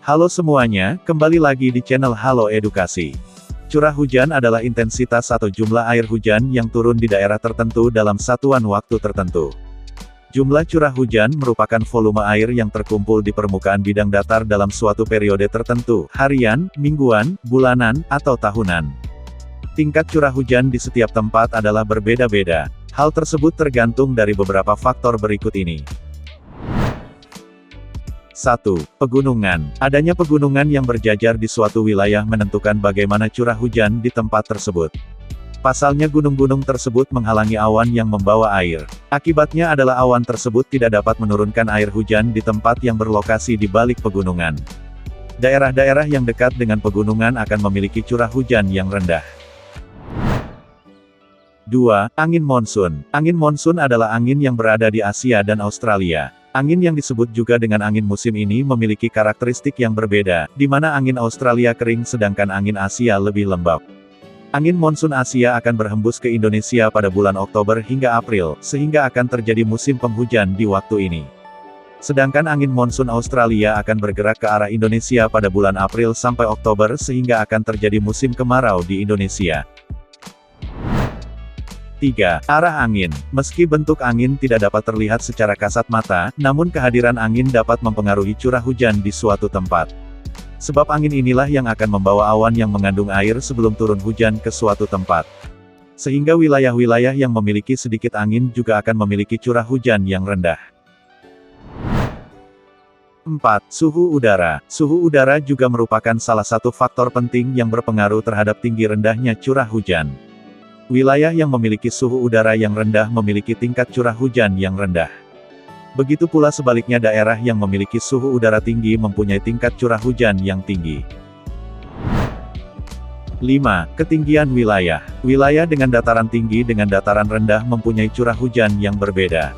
Halo semuanya, kembali lagi di channel Halo Edukasi. Curah hujan adalah intensitas atau jumlah air hujan yang turun di daerah tertentu dalam satuan waktu tertentu. Jumlah curah hujan merupakan volume air yang terkumpul di permukaan bidang datar dalam suatu periode tertentu, harian, mingguan, bulanan, atau tahunan. Tingkat curah hujan di setiap tempat adalah berbeda-beda. Hal tersebut tergantung dari beberapa faktor berikut ini. 1. Pegunungan. Adanya pegunungan yang berjajar di suatu wilayah menentukan bagaimana curah hujan di tempat tersebut. Pasalnya gunung-gunung tersebut menghalangi awan yang membawa air. Akibatnya adalah awan tersebut tidak dapat menurunkan air hujan di tempat yang berlokasi di balik pegunungan. Daerah-daerah yang dekat dengan pegunungan akan memiliki curah hujan yang rendah. 2. Angin monsun. Angin monsun adalah angin yang berada di Asia dan Australia. Angin yang disebut juga dengan angin musim ini memiliki karakteristik yang berbeda, di mana angin Australia kering sedangkan angin Asia lebih lembab. Angin monsun Asia akan berhembus ke Indonesia pada bulan Oktober hingga April, sehingga akan terjadi musim penghujan di waktu ini. Sedangkan angin monsun Australia akan bergerak ke arah Indonesia pada bulan April sampai Oktober sehingga akan terjadi musim kemarau di Indonesia. 3. Arah angin. Meski bentuk angin tidak dapat terlihat secara kasat mata, namun kehadiran angin dapat mempengaruhi curah hujan di suatu tempat. Sebab angin inilah yang akan membawa awan yang mengandung air sebelum turun hujan ke suatu tempat. Sehingga wilayah-wilayah yang memiliki sedikit angin juga akan memiliki curah hujan yang rendah. 4. Suhu udara. Suhu udara juga merupakan salah satu faktor penting yang berpengaruh terhadap tinggi rendahnya curah hujan. Wilayah yang memiliki suhu udara yang rendah memiliki tingkat curah hujan yang rendah. Begitu pula sebaliknya daerah yang memiliki suhu udara tinggi mempunyai tingkat curah hujan yang tinggi. 5. Ketinggian wilayah. Wilayah dengan dataran tinggi dengan dataran rendah mempunyai curah hujan yang berbeda.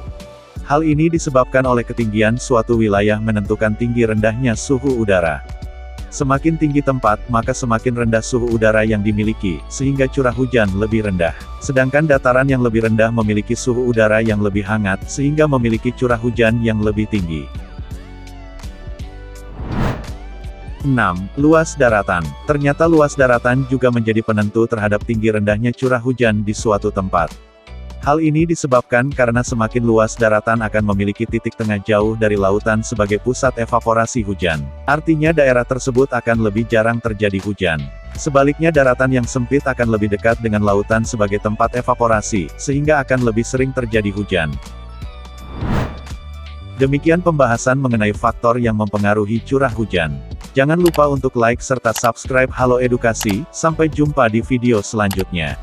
Hal ini disebabkan oleh ketinggian suatu wilayah menentukan tinggi rendahnya suhu udara. Semakin tinggi tempat, maka semakin rendah suhu udara yang dimiliki, sehingga curah hujan lebih rendah. Sedangkan dataran yang lebih rendah memiliki suhu udara yang lebih hangat, sehingga memiliki curah hujan yang lebih tinggi. 6. Luas daratan. Ternyata luas daratan juga menjadi penentu terhadap tinggi rendahnya curah hujan di suatu tempat. Hal ini disebabkan karena semakin luas daratan akan memiliki titik tengah jauh dari lautan sebagai pusat evaporasi hujan. Artinya daerah tersebut akan lebih jarang terjadi hujan. Sebaliknya daratan yang sempit akan lebih dekat dengan lautan sebagai tempat evaporasi, sehingga akan lebih sering terjadi hujan. Demikian pembahasan mengenai faktor yang mempengaruhi curah hujan. Jangan lupa untuk like serta subscribe Halo Edukasi, sampai jumpa di video selanjutnya.